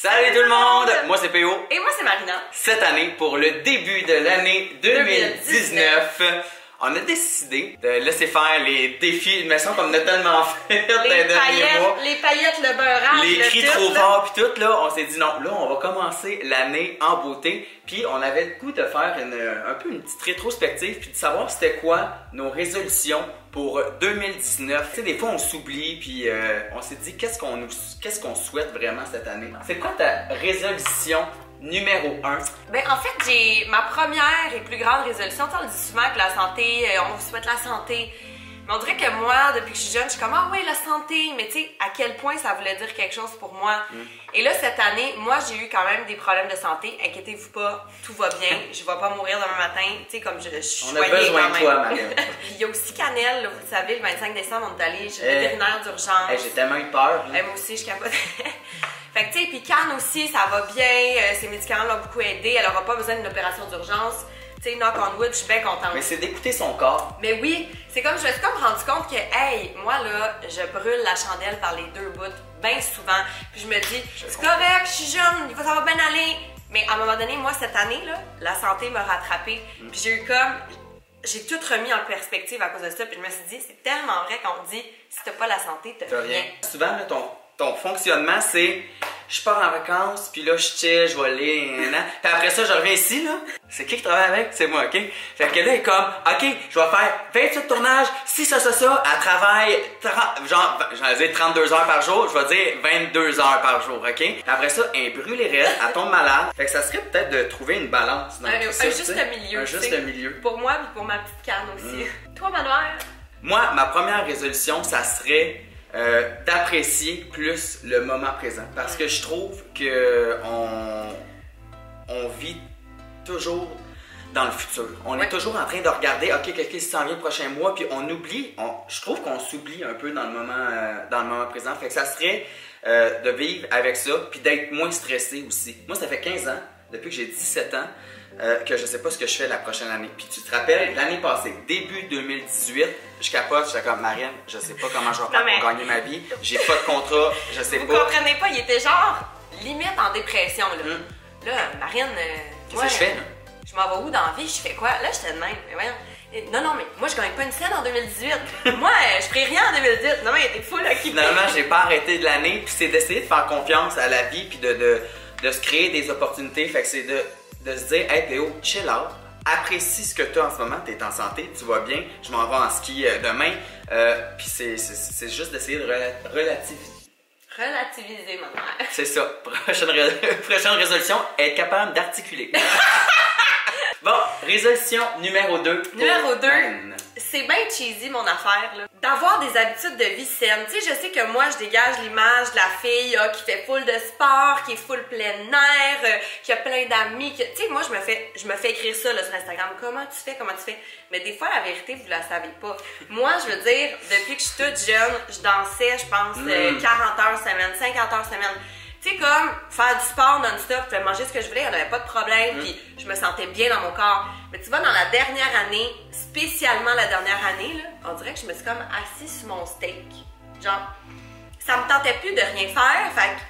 Salut tout le monde! Moi c'est PO. Et moi c'est Marina. Cette année, pour le début de l'année 2019, on a décidé de laisser faire les défis, il me semble qu'on en a tellement fait dans les derniers mois. Les paillettes, le beurrage, les cris tout, trop là. forts puis tout, là, on s'est dit non, là on va commencer l'année en beauté. Puis on avait le goût de faire un peu une petite rétrospective puis de savoir c'était quoi nos résolutions pour 2019. Tu sais, des fois on s'oublie puis on s'est dit qu'est-ce qu'on souhaite vraiment cette année. C'est quoi ta résolution numéro 1? Ben, en fait, j'ai ma première et plus grande résolution. On le dit souvent que la santé, on vous souhaite la santé. Mais on dirait que moi, depuis que je suis jeune, je suis comme, ah oui, la santé. Mais tu sais, à quel point ça voulait dire quelque chose pour moi. Et là, cette année, moi, j'ai eu quand même des problèmes de santé. Inquiétez-vous pas, tout va bien. Je vais pas mourir demain matin. Tu sais, comme je suis On a besoin de toi, Marie. Il y a aussi Cannelle, là, vous le savez, le 25 décembre, on est allé chez le vétérinaire d'urgence. J'ai tellement eu peur. Moi aussi, je capote. Fait que tu sais, puis Cannes aussi, ça va bien. Ses médicaments l'ont beaucoup aidé. Elle aura pas besoin d'une opération d'urgence. Tu sais, knock on wood, je suis bien contente. Mais c'est d'écouter son corps. Mais oui, c'est comme, je me suis comme rendu compte que, hey, moi là, je brûle la chandelle par les deux bouts, bien souvent. Puis je me dis, c'est correct, je suis jeune, ça va bien aller. Mais à un moment donné, moi, cette année, là, la santé m'a rattrapée. Puis j'ai eu comme, j'ai tout remis en perspective à cause de ça. Puis je me suis dit, c'est tellement vrai qu'on dit, si t'as pas la santé, t'as rien. Souvent, là, ton fonctionnement, c'est je pars en vacances, puis là, je chill, je vais aller, puis après ça, je reviens ici, là. C'est qui travaille avec? C'est moi, OK? Fait que là, elle est comme, OK, je vais faire 28 tournages, si ça. Elle travaille, j'allais dire 32 heures par jour, je vais dire 22 heures par jour, OK? Puis après ça, elle brûle les raides, elle tombe malade. Fait que ça serait peut-être de trouver une balance dans tout ça. Un juste milieu. Un juste milieu. Pour moi, puis pour ma petite canne aussi. Toi, Manuel? Moi, ma première résolution, ça serait d'apprécier plus le moment présent. Parce que je trouve que on vit toujours dans le futur. On est toujours en train de regarder, OK, qu'est-ce qui s'en vient le prochain mois, puis on oublie, je trouve qu'on s'oublie un peu dans le moment présent. Fait que ça serait de vivre avec ça, puis d'être moins stressé aussi. Moi, ça fait 15 ans, depuis que j'ai 17 ans, que je sais pas ce que je fais la prochaine année. Puis tu te rappelles, l'année passée, début 2018, je capote, j'étais comme Marine, je sais pas comment je vais faire pour gagner ma vie, j'ai pas de contrat, je sais pas. Vous comprenez pas, il était genre limite en dépression là. Là, Marine, qu'est-ce que je fais là? Je m'en vais où dans la vie? Je fais quoi? Là, j'étais de même. Mais voyons. Non, mais moi, je gagne pas une scène en 2018. Moi, je ferai rien en 2018. Non, mais il était fou, là. Finalement, j'ai pas arrêté de l'année, puis c'est d'essayer de faire confiance à la vie, puis de se créer des opportunités. Fait que c'est de se dire, hey Théo, chill out, apprécie ce que tu as en ce moment, tu es en santé, tu vas bien, je m'en vais en ski demain. Puis c'est juste d'essayer de relativiser. Relativiser, ma mère. C'est ça. Prochaine résolution, être capable d'articuler. Bon, résolution numéro 2. Numéro 2, c'est bien cheesy mon affaire, là. D'avoir des habitudes de vie saines. Tu sais, je sais que moi, je dégage l'image de la fille qui fait full de sport, qui est full plein air, qui a plein d'amis. Tu sais, moi, je me fais écrire ça là, sur Instagram. Comment tu fais? Mais des fois, la vérité, vous la savez pas. Moi, je veux dire, depuis que je suis toute jeune, je dansais, je pense, 40 heures semaine, 50 heures semaine. Tu sais, comme faire du sport non-stop, je pouvais manger ce que je voulais, il n'y avait pas de problème, puis je me sentais bien dans mon corps. Mais tu vois, dans la dernière année, spécialement la dernière année, là, on dirait que je me suis comme assise sur mon steak. Genre, ça me tentait plus de rien faire, fait que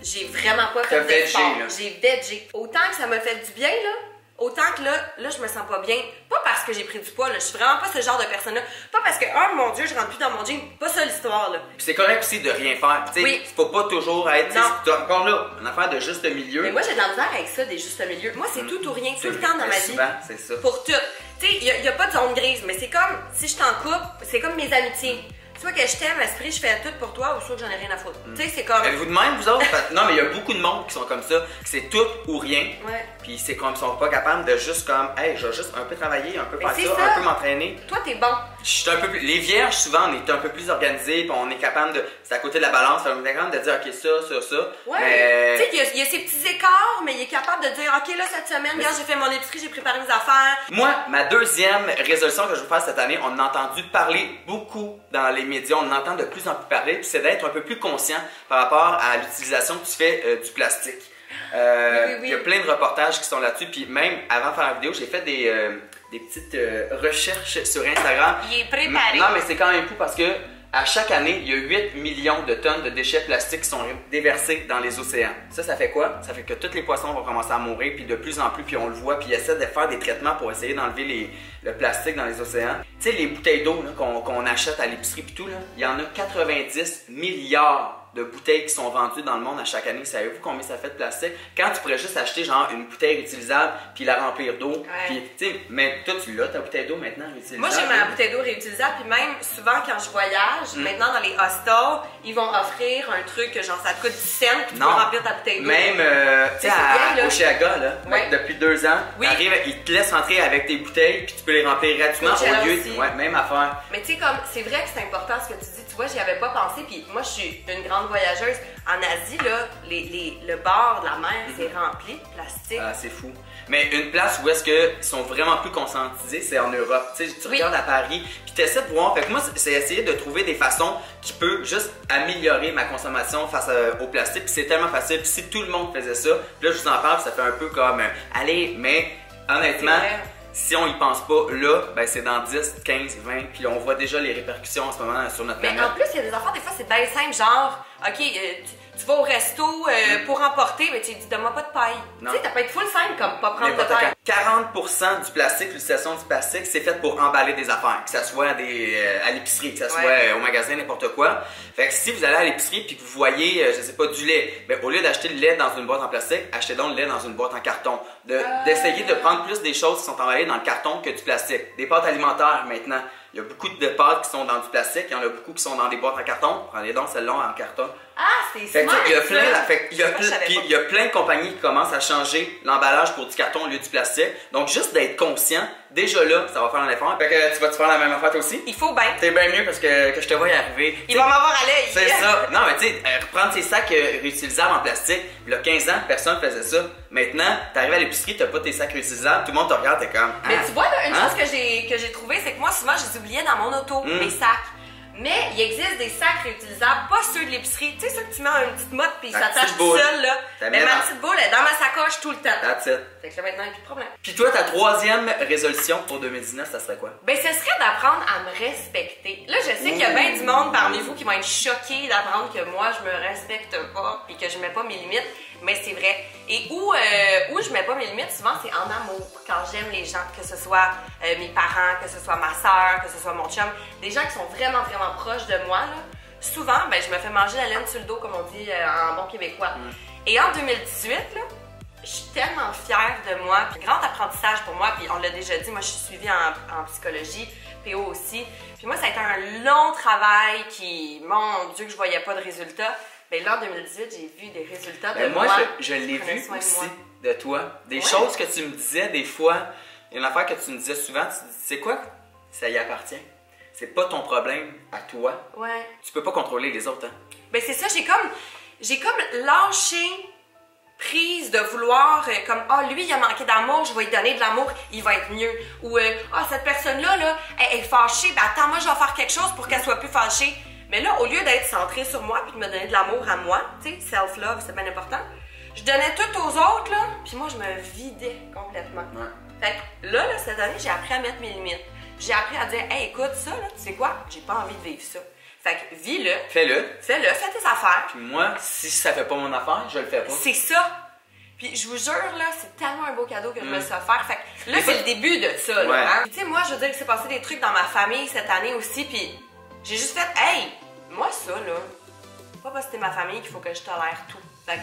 j'ai vraiment pas fait de sport. J'ai végé. Autant que ça m'a fait du bien, là, autant que là, je me sens pas bien. Pas parce que j'ai pris du poids, là. Je suis vraiment pas ce genre de personne-là. Pas parce que, oh mon Dieu, je rentre plus dans mon jean. Pas ça l'histoire, là. Puis c'est correct aussi de rien faire. Tu sais, faut pas toujours être. C'est encore là, une affaire de juste milieu. Mais moi, j'ai de la misère avec ça, des justes milieux. Moi, c'est tout ou rien, tout le temps dans ma vie. C'est ça. Pour tout. Tu sais, il y a pas de zone grise, mais c'est comme, si je t'en coupe, c'est comme mes amitiés. Tu vois que je t'aime, esprit, je fais tout pour toi, ou soit que j'en ai rien à foutre. Tu sais, c'est comme. Avez-vous de même, vous autres? Non, mais il y a beaucoup de monde qui sont comme ça, que c'est tout ou rien. Ouais. Puis c'est comme, ils sont pas capables de juste comme, hey, je vais juste un peu travailler, un peu faire ça, un peu m'entraîner. Toi, t'es bon. Je suis un peu plus. Les vierges, souvent, on est un peu plus organisés, puis on est capable de. C'est à côté de la balance, on est capable de dire, ok, ça. Ouais. Mais... Tu sais, il y a ces petits écarts, mais il est capable de dire, ok, là, cette semaine, regarde, j'ai fait mon épicerie, j'ai préparé mes affaires. Moi, ma deuxième résolution que je veux faire cette année, on en a entendu parler beaucoup dans les médias, on en entend de plus en plus parler, puis c'est d'être un peu plus conscient par rapport à l'utilisation que tu fais du plastique. Oui. Il y a plein de reportages qui sont là-dessus, puis même avant de faire la vidéo, j'ai fait des petites recherches sur Instagram. Il est préparé. Non, mais c'est quand même fou parce que À chaque année, il y a 8 millions de tonnes de déchets plastiques qui sont déversés dans les océans. Ça fait quoi? Ça fait que tous les poissons vont commencer à mourir, puis de plus en plus, puis on le voit, puis ils essaient de faire des traitements pour essayer d'enlever le plastique dans les océans. Tu sais, les bouteilles d'eau qu'on achète à l'épicerie puis tout, là, il y en a 90 milliards de bouteilles qui sont vendues dans le monde à chaque année. Savez-vous combien ça fait de plastique? Quand tu pourrais juste acheter genre une bouteille réutilisable puis la remplir d'eau. Ouais. Puis, tu sais, mais toi, tu l'as ta bouteille d'eau maintenant réutilisable? Moi, j'ai ma bouteille d'eau réutilisable, puis même souvent quand je voyage, maintenant dans les hostels, ils vont offrir un truc que genre ça te coûte 10 cents, puis tu peux remplir ta bouteille d'eau. Même, tu sais, au Chiaga, là, ouais. Depuis 2 ans, t'arrives, ils te laissent entrer avec tes bouteilles, puis tu peux les remplir gratuitement au lieu de. Ouais, même affaire. Mais tu sais, comme, c'est vrai que c'est important ce que tu dis. Tu vois, j'y avais pas pensé, puis moi, je suis une grande voyageuse. En Asie, là, le bord de la mer, c'est rempli de plastique. Ah, c'est fou. Mais une place où est-ce qu'ils sont vraiment plus conscientisés, c'est en Europe. Tu sais, tu regardes à Paris, puis tu essaies de voir. Fait que moi, c'est essayer de trouver des façons qui peuvent juste améliorer ma consommation face au plastique. Puis c'est tellement facile. Puis si tout le monde faisait ça, puis là, je vous en parle, ça fait un peu comme allez, mais honnêtement, si on y pense pas là, ben c'est dans 10, 15, 20, puis on voit déjà les répercussions en ce moment sur notre planète. Mais en plus, il y a des affaires, des fois, c'est bien simple, genre, OK, tu vas au resto pour emporter, mais tu dis, donne-moi pas de paille. Tu sais, ça peut être full simple comme pas prendre de paille. 40% du plastique, l'utilisation du plastique, c'est fait pour emballer des affaires, que ça soit à l'épicerie, que ça soit au magasin, n'importe quoi. Fait que si vous allez à l'épicerie puis que vous voyez, je sais pas, du lait, ben au lieu d'acheter le lait dans une boîte en plastique, achetez donc le lait dans une boîte en carton. D'essayer de prendre plus des choses qui sont emballées dans le carton que du plastique. Des pâtes alimentaires maintenant. Il y a beaucoup de pâtes qui sont dans du plastique, il y en a beaucoup qui sont dans des boîtes en carton. Prenez donc celle-là en carton. Ah, c'est smart! Il y a plein de compagnies qui commencent à changer l'emballage pour du carton au lieu du plastique. Donc, juste d'être conscient, déjà là, ça va faire un effort. Fait que tu vas te faire la même affaire toi aussi? Il faut bien. C'est bien mieux parce que je te vois y arriver. Ils vont m'avoir à l'œil. C'est ça. Non, mais tu sais, reprendre ces sacs réutilisables en plastique. Il y a 15 ans, personne faisait ça. Maintenant, t'arrives à l'épicerie, t'as pas tes sacs réutilisables, tout le monde te regarde, t'es comme. Mais tu vois, là, une chose que j'ai trouvée, c'est que moi, souvent, je les oubliais dans mon auto, mes sacs. Mais il existe des sacs réutilisables, pas ceux de l'épicerie. Tu sais, ceux que tu mets en une petite motte puis ça tâche tout seul, là. Mais ma petite boule est dans ma sacoche tout le temps. That's it. Fait que là, maintenant, il n'y a plus de problème. Puis toi, ta troisième résolution pour 2019, ça serait quoi? Ben, ce serait d'apprendre à me respecter. Là, je sais qu'il y a bien du monde parmi vous qui vont être choqués d'apprendre que moi, je me respecte pas puis que je mets pas mes limites. Mais c'est vrai. Et où je mets pas mes limites, souvent, c'est en amour. Quand j'aime les gens, que ce soit mes parents, que ce soit ma soeur, que ce soit mon chum, des gens qui sont vraiment, vraiment proches de moi, là, souvent, ben, je me fais manger la laine sur le dos, comme on dit en bon québécois. Et en 2018, là, je suis tellement fière de moi. Puis grand apprentissage pour moi, puis on l'a déjà dit, moi, je suis suivie en psychologie, PO aussi. Puis moi, ça a été un long travail qui, mon Dieu, que je voyais pas de résultats. Mais là, en 2018, j'ai vu des résultats de moi. Moi, je l'ai vu aussi de toi. Des choses que tu me disais des fois, une affaire que tu me disais souvent, tu dis, c'est quoi? Ça y appartient. C'est pas ton problème à toi. Ouais. Tu peux pas contrôler les autres, hein? Ben c'est ça, j'ai comme lâché prise de vouloir lui il a manqué d'amour, je vais lui donner de l'amour, il va être mieux. Ou cette personne-là, elle est fâchée, ben attends, moi je vais faire quelque chose pour qu'elle soit plus fâchée. Mais là, au lieu d'être centrée sur moi puis de me donner de l'amour à moi, tu sais, self-love, c'est bien important, je donnais tout aux autres, là, puis moi, je me vidais complètement. Ouais. Fait que là, cette année, j'ai appris à mettre mes limites. J'ai appris à dire, hey, écoute, ça, là, tu sais quoi, j'ai pas envie de vivre ça. Fait que vis-le. Fais-le. Fais tes affaires. Puis moi, si ça fait pas mon affaire, je le fais pas. C'est ça. Puis je vous jure, là, c'est tellement un beau cadeau que je me suis offert. Fait que là, c'est le début de ça, là. Hein? Tu sais, moi, je veux dire, il s'est passé des trucs dans ma famille cette année aussi, puis j'ai juste fait, hey, moi, ça, là, pas parce que c'était ma famille qu'il faut que je tolère tout. Fait que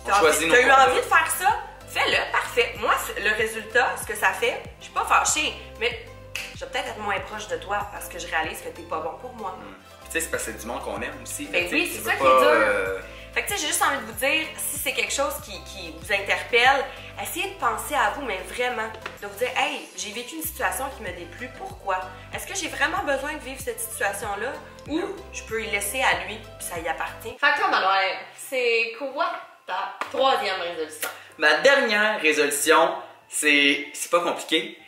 t'as eu envie de faire ça? Fais-le, parfait. Moi, le résultat, ce que ça fait, je suis pas fâchée, mais je vais peut-être être moins proche de toi parce que je réalise que t'es pas bon pour moi. Tu sais, c'est parce que c'est du monde qu'on aime aussi. Ben oui, c'est ça qui est dur. Fait que tu sais, j'ai juste envie de vous dire, si c'est quelque chose qui vous interpelle, essayez de penser à vous, mais vraiment. De vous dire, hey, j'ai vécu une situation qui me déplut, pourquoi? Est-ce que j'ai vraiment besoin de vivre cette situation-là? Ou je peux y laisser à lui, puis ça y appartient? Fait que toi, Manuel, c'est quoi ta troisième résolution? Ma dernière résolution, c'est pas compliqué.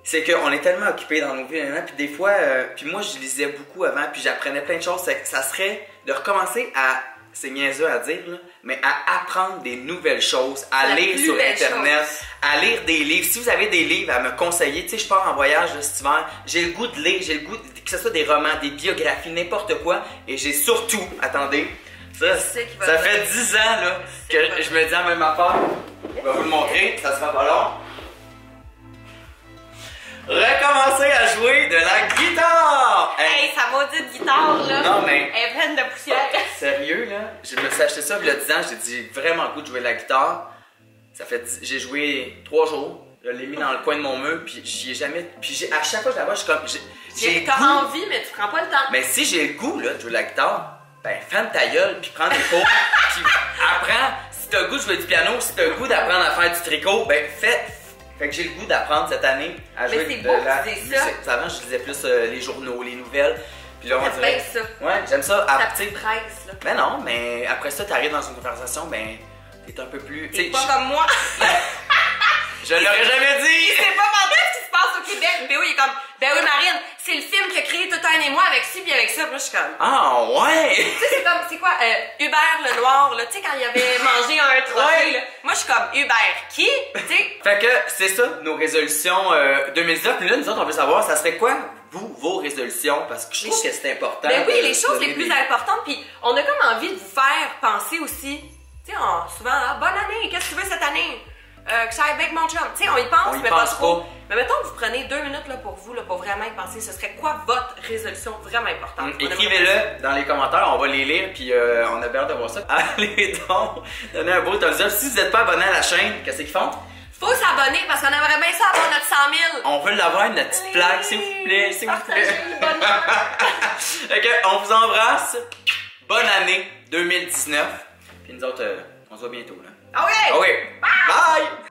C'est qu'on est tellement occupés dans nos vies, puis des fois, puis moi je lisais beaucoup avant, puis j'apprenais plein de choses, ça serait de recommencer à c'est niaiseux à dire, là, mais à apprendre des nouvelles choses, à lire sur Internet, à lire des livres. Si vous avez des livres à me conseiller, tu sais, je pars en voyage là, cet hiver, j'ai le goût de lire, j'ai le goût que ce soit des romans, des biographies, n'importe quoi, et j'ai surtout, attendez, ça fait 10 ans là, que je me dis la même affaire. Je vais vous le montrer, ça sera pas long. Recommencer à jouer de la guitare! Hey, sa maudite guitare là! Non, mais. Elle est pleine de poussière! Sérieux là? Je me suis acheté ça il y a 10 ans, j'ai dit vraiment le goût de jouer de la guitare. J'ai joué 3 jours, je l'ai mis dans le coin de mon mur, puis j'y ai jamais. Puis à chaque fois que je la vois, je suis comme. T'as envie, mais tu prends pas le temps. Mais si j'ai le goût là, de jouer de la guitare, ben ferme ta gueule, puis prends des cours, puis apprends. Si t'as le goût de jouer du piano, si t'as le goût d'apprendre à faire du tricot, ben fais. Fait que j'ai le goût d'apprendre cette année à jouer de la musique. Avant, je lisais plus les journaux, les nouvelles. Puis là, on dirait. Ça. Ouais, j'aime ça. Ta petite presse, là. Ben non, mais après ça, t'arrives dans une conversation, ben, t'es un peu plus. T'es pas comme moi. Je l'aurais jamais dit! C'est pas mentir ce qui se passe au Québec. Ben oui, il est comme, ben oui, Marine, c'est le film qui a créé Tout un et moi avec ci puis avec ça. Puis là, je suis comme. Ah, ouais! Tu sais, c'est comme, c'est quoi, Hubert le Noir, là, tu sais, quand il avait mangé un trophée, là. Moi, je suis comme, Hubert qui? Tu sais. Fait que c'est ça, nos résolutions 2019. Puis là, nous autres, on veut savoir, ça serait quoi, vous, vos résolutions? Parce que je trouve que c'est important. Ben oui, les choses les plus importantes. Puis on a comme envie de vous faire penser aussi. Tu sais, souvent, ah, bonne année, qu'est-ce que tu veux cette année? Que ça aille avec mon chum. Tu sais, on y pense, mais pas trop. Mais mettons que vous prenez 2 minutes là, pour vous, là, pour vraiment y penser. Ce serait quoi votre résolution vraiment importante? Écrivez-le dans les commentaires, on va les lire, puis on a peur de voir ça. Allez donc, donnez un beau thumbs up. Si vous n'êtes pas abonné à la chaîne, qu'est-ce qu'ils font? Faut s'abonner parce qu'on aimerait bien ça avoir notre 100 000. On veut l'avoir, notre petite plaque, s'il vous plaît, s'il vous plaît. Ok, on vous embrasse. Bonne année 2019. Puis nous autres, on se voit bientôt, là. Ah oui! Ah oui! Bye!